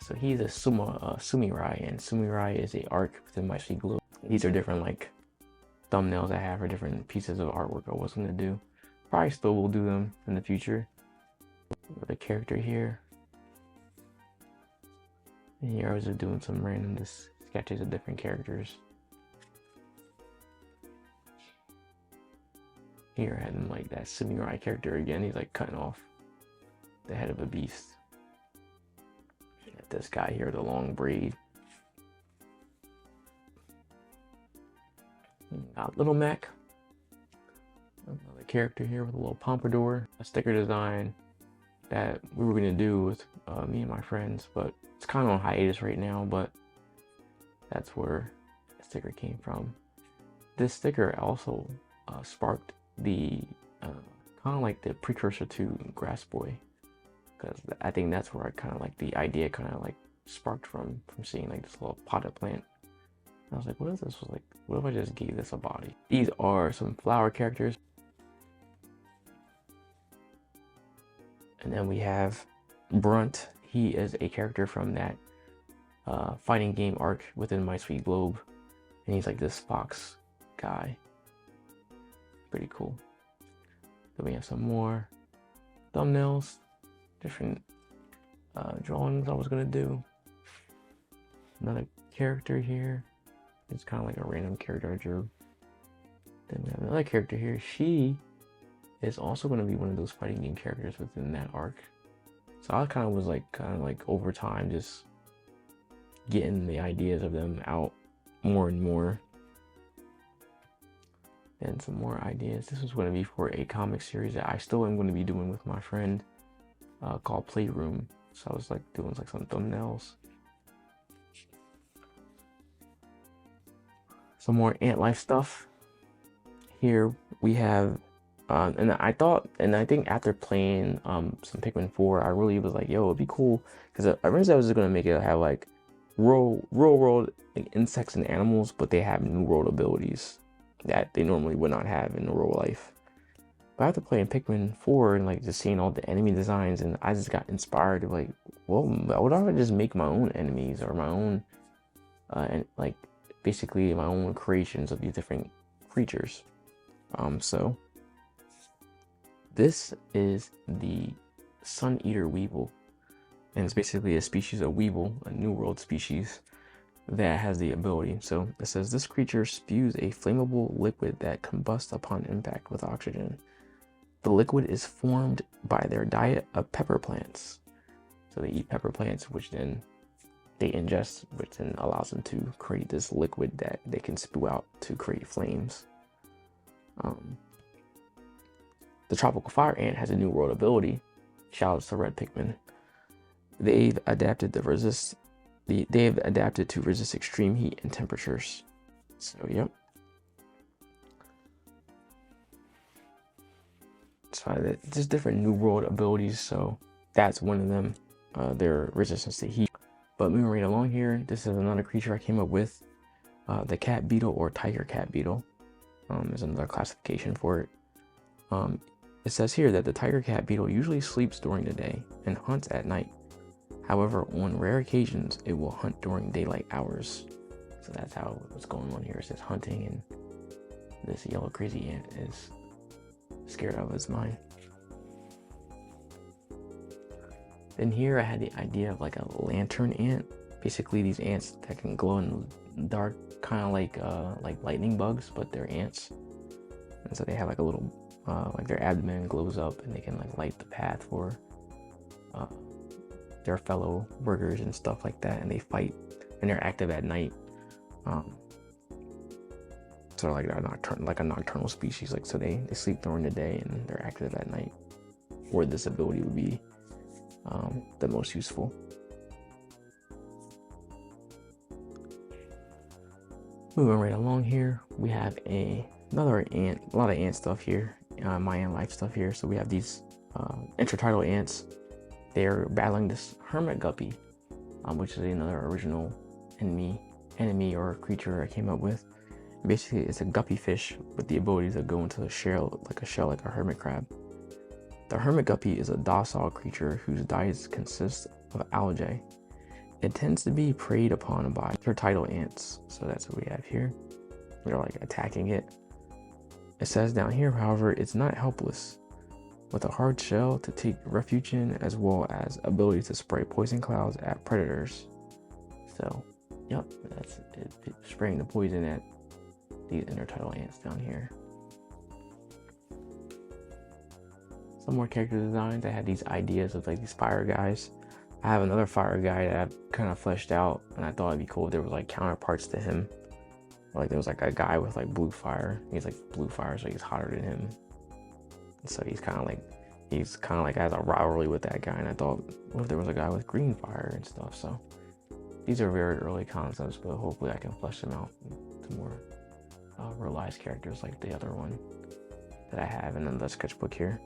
So he's a Sumirai, and Sumirai is a arc within My Sweet Globe. These are different like thumbnails I have for different pieces of artwork I was gonna do. Probably still will do them in the future. With a character here. And here I was just doing some random sketches of different characters. Here I had him like that samurai character again. He's like cutting off the head of a beast. This guy here, the long braid. Got Little Mac. Another character here with a little pompadour. A sticker design that we were gonna do with me and my friends, but it's kind of on hiatus right now, but that's where the sticker came from. This sticker also sparked the kind of like the precursor to Grass Boy, because I think that's where I kind of like the idea kind of like sparked from seeing like this little potted plant. And I was like, what is this? What if I just gave this a body? These are some flower characters. And then we have Brunt. He is a character from that fighting game arc within My Sweet Globe, and he's like this fox guy. Pretty cool. Then we have some more thumbnails, different drawings I was gonna do. Another character here. It's kind of like a random character I drew. Then we have another character here. She is also going to be one of those fighting game characters within that arc. So I kind of was like over time just getting the ideas of them out more and more. And some more ideas. This was going to be for a comic series that I still am going to be doing with my friend called Playroom. So I was like doing like some thumbnails. Some more ant life stuff. Here we have, and I think after playing some Pikmin 4, I really was like, yo, it'd be cool, because I originally I was just gonna make it have like real world like insects and animals, but they have new world abilities that they normally would not have in real life. But after playing Pikmin 4 and like just seeing all the enemy designs, and I just got inspired to like, well, what if I just make my own enemies or my own, and like basically my own creations of these different creatures. So this is the Sun Eater Weevil, and it's basically a species of weevil, a new world species that has the ability. So it says this creature spews a flammable liquid that combusts upon impact with oxygen. The liquid is formed by their diet of pepper plants. So they eat pepper plants, which then they ingest, which then allows them to create this liquid that they can spew out to create flames. The tropical fire ant has a new world ability. Shout out to Red Pikmin. They've adapted to resist extreme heat and temperatures. So yep. So there's different new world abilities. So that's one of them. Their resistance to heat. But moving right along here, this is another creature I came up with. The cat beetle, or tiger cat beetle. Is another classification for it. It says here that the tiger cat beetle usually sleeps during the day and hunts at night. However, on rare occasions, it will hunt during daylight hours. So that's how what's going on here. It says hunting, and this yellow crazy ant is scared out of its mind. Then here I had the idea of like a lantern ant. Basically these ants that can glow in the dark, kind of like lightning bugs, but they're ants. And so they have like a little, like their abdomen glows up, and they can like light the path for their fellow workers and stuff like that. And they fight, and they're active at night. So like they're a nocturnal species. Like, so they sleep during the day and they're active at night. Where this ability would be the most useful. Moving right along here, we have another ant, a lot of ant stuff here, my ant life stuff here. So we have these intertidal ants. They're battling this hermit guppy, which is another original enemy or creature I came up with. Basically, it's a guppy fish with the ability to go into a shell like a hermit crab. The hermit guppy is a docile creature whose diet consists of algae. It tends to be preyed upon by intertidal ants. So that's what we have here. They're like attacking it. It says down here, however, it's not helpless. With a hard shell to take refuge in, as well as ability to spray poison clouds at predators. So, yep, that's it, spraying the poison at these intertidal ants down here. Some more character designs. I had these ideas of like these fire guys. I have another fire guy that I've kind of fleshed out, and I thought it'd be cool if there was like counterparts to him. Like there was like a guy with like blue fire. He's like blue fire, so he's hotter than him. So he's kind of like has a rivalry with that guy. And I thought, what if there was a guy with green fire and stuff? So these are very early concepts, but hopefully I can flesh them out to more realized characters like the other one that I have, and then the sketchbook here.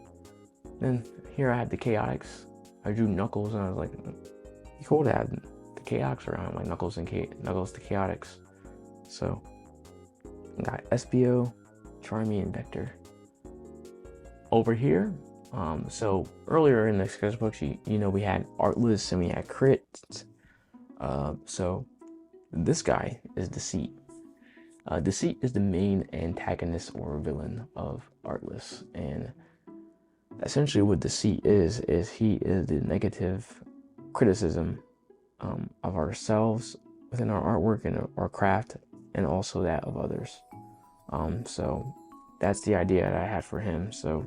Then here I had the chaotics. I drew Knuckles, and I was like, it's cool to have the chaotics around, like Knuckles the chaotics. So I got Espio, Charmy, and Vector. Over here, so earlier in the sketchbooks, you know, we had Artless and we had Crit. So this guy is Deceit. Deceit is the main antagonist or villain of Artless, and essentially what Deceit is he is the negative criticism of ourselves within our artwork and our craft, and also that of others. So that's the idea that I had for him. So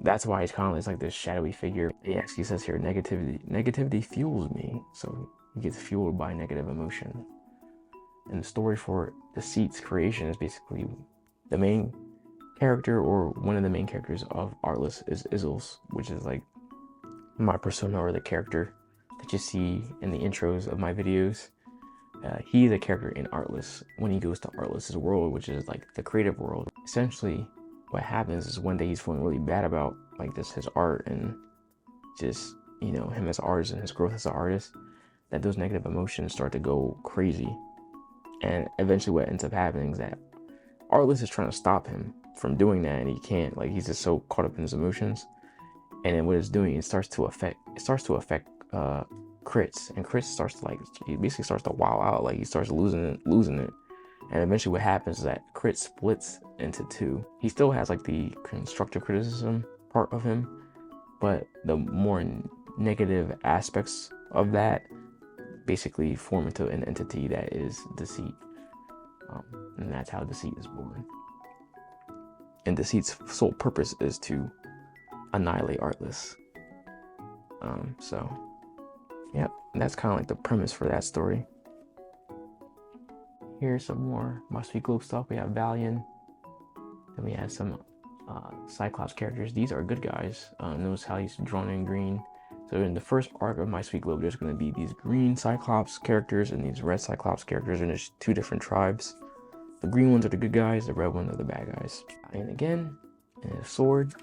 that's why he's kind of like this shadowy figure. Yes, he says here, negativity fuels me. So he gets fueled by negative emotion. And the story for Deceit's creation is basically the main character, or one of the main characters of Artless, is Izzles, which is like my persona, or the character that you see in the intros of my videos. He's a character in Artless when he goes to Artless's world, which is like the creative world. Essentially, what happens is one day he's feeling really bad about like this, his art, and just, you know, him as an artist and his growth as an artist, that those negative emotions start to go crazy. And eventually what ends up happening is that Artless is trying to stop him from doing that, and he can't. Like, he's just so caught up in his emotions. And then what it's doing, it starts to affect Crits, and Crits starts to like, he basically starts to wow out, like he starts losing it. And eventually what happens is that Crit splits into two. He still has like the constructive criticism part of him, but the more negative aspects of that basically form into an entity that is Deceit. And that's how Deceit is born. And Deceit's sole purpose is to annihilate Artless. So yep, that's kind of like the premise for that story. Here's some more My Sweet Globe stuff. We have Valiant. Then we have some Cyclops characters. These are good guys. Notice how he's drawn in green. So in the first arc of My Sweet Globe, there's going to be these green Cyclops characters and these red Cyclops characters, and there's two different tribes. The green ones are the good guys, the red ones are the bad guys. And again, and a sword.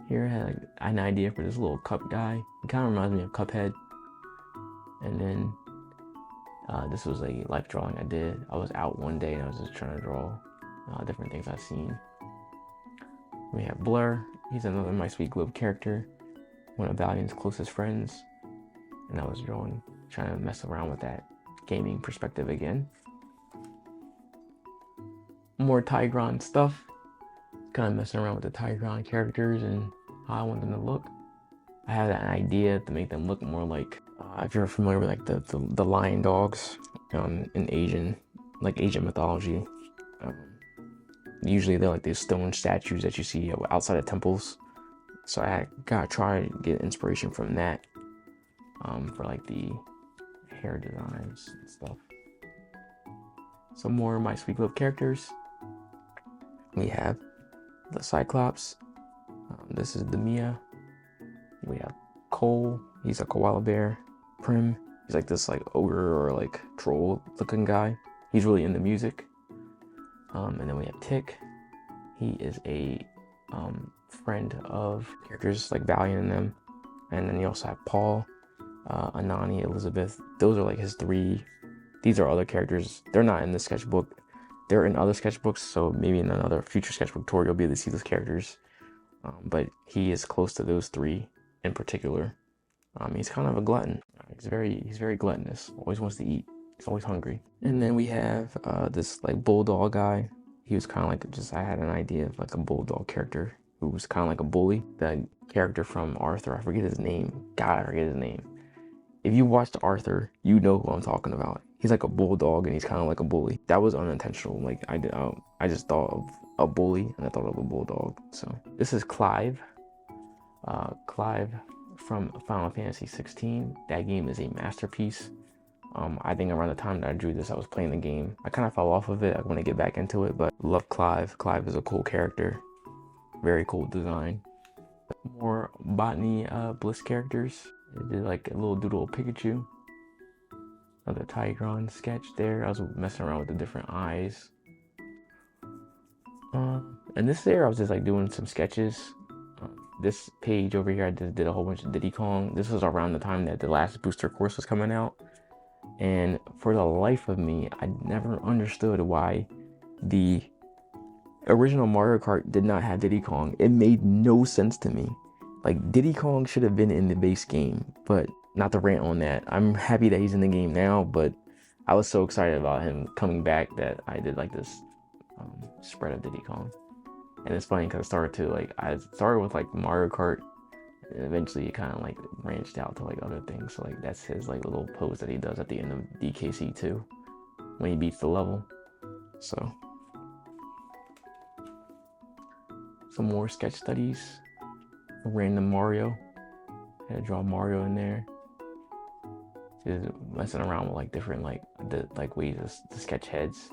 Here I had an idea for this little cup guy. It kind of reminds me of Cuphead. And then this was a life drawing I did. I was out one day and I was just trying to draw different things I've seen. We have Blur. He's another My Sweet Globe character, one of Valiant's closest friends. And I was trying to mess around with that gaming perspective again. More Tigron stuff. Kind of messing around with the Tigron characters and how I want them to look. I had an idea to make them look more like, if you're familiar with like the lion dogs in Asian mythology. Usually they're like these stone statues that you see outside of temples. So I gotta try to get inspiration from that for like the hair designs and stuff. Some more My Sweet Globe characters. We have the Cyclops. This is the Mia. We have Cole. He's a koala bear. Prim. He's like this like ogre or like troll looking guy. He's really into music. And then we have Tick. He is a friend of characters like Valiant and them. And then you also have Paul, Anani, Elizabeth. Those are like his three. These are other characters. They're not in the sketchbook. They're in other sketchbooks, so maybe in another future sketchbook tour you'll be able to see those characters. But he is close to those three in particular. He's kind of a glutton. He's very gluttonous. Always wants to eat. He's always hungry. And then we have this like bulldog guy. He was kind of like I had an idea of like a bulldog character who was kind of like a bully. The character from Arthur, I forget his name. God, I forget his name. If you watched Arthur, you know who I'm talking about. He's like a bulldog and he's kind of like a bully. That was unintentional. Like I just thought of a bully and I thought of a bulldog. So this is Clive. Clive from Final Fantasy 16. That game is a masterpiece. I think around the time that I drew this, I was playing the game. I kind of fell off of it. I want to get back into it, but love Clive. Clive is a cool character. Very cool design. More Botany Bliss characters. I did like a little doodle of Pikachu. Another Tigron sketch there. I was messing around with the different eyes. And this there, I was just like doing some sketches. This page over here, I just did a whole bunch of Diddy Kong. This was around the time that the last booster course was coming out. And for the life of me, I never understood why the original Mario Kart did not have Diddy Kong. It made no sense to me. Like, Diddy Kong should have been in the base game, but not to rant on that. I'm happy that he's in the game now, but I was so excited about him coming back that I did like this spread of Diddy Kong. And it's funny because I started with like Mario Kart, and eventually it kind of like branched out to like other things. So like that's his like little pose that he does at the end of DKC 2 when he beats the level. So some more sketch studies. Random Mario. Had to draw Mario in there. Just messing around with like different ways to sketch heads.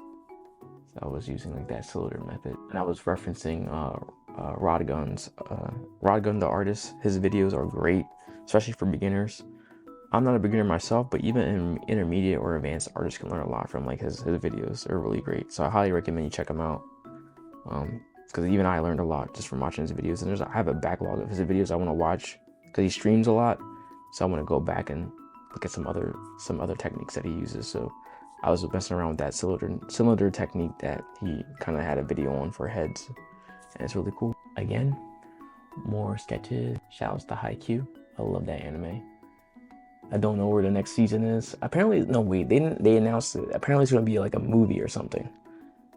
So I was using like that cylinder method, and I was referencing RODGON'S. RODGON the artist, his videos are great, especially for beginners. I'm not a beginner myself, but even an intermediate or advanced artist can learn a lot from like his videos. They're really great, so I highly recommend you check him out. Because even I learned a lot just from watching his videos, and I have a backlog of his videos I want to watch because he streams a lot, so I want to go back and look at some other techniques that he uses. So I was messing around with that cylinder technique that he kind of had a video on for heads, and it's really cool. Again, more sketches. Shouts to HaiQ. I love that anime. I don't know where the next season is. Apparently, no, wait, they announced it. Apparently it's gonna be like a movie or something.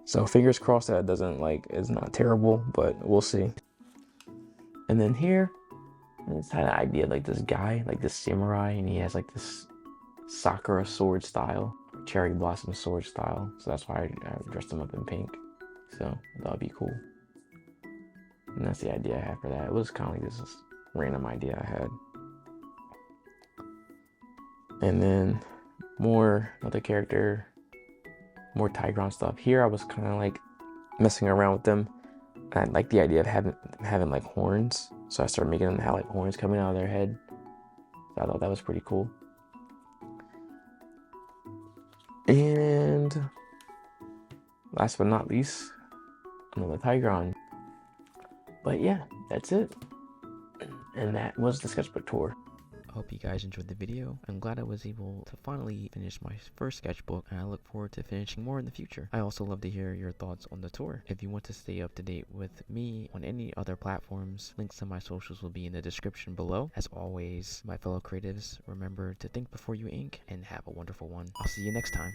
So fingers crossed that it doesn't it's not terrible, but we'll see. And then here, I just had an idea like this guy, like this samurai, and he has like this Sakura sword style, cherry blossom sword style. So that's why I dressed him up in pink. So that would be cool. And that's the idea I had for that. It was kind of like this random idea I had. And then another character, more Tigron stuff. Here I was kind of like messing around with them. And I like the idea of having like horns. So I started making them have like horns coming out of their head. So I thought that was pretty cool. And last but not least, another Tigron. But yeah, that's it. And that was the sketchbook tour. I hope you guys enjoyed the video. I'm glad I was able to finally finish my first sketchbook, and I look forward to finishing more in the future. I also love to hear your thoughts on the tour. If you want to stay up to date with me on any other platforms, links to my socials will be in the description below. As always, my fellow creatives, remember to think before you ink, and have a wonderful one. I'll see you next time.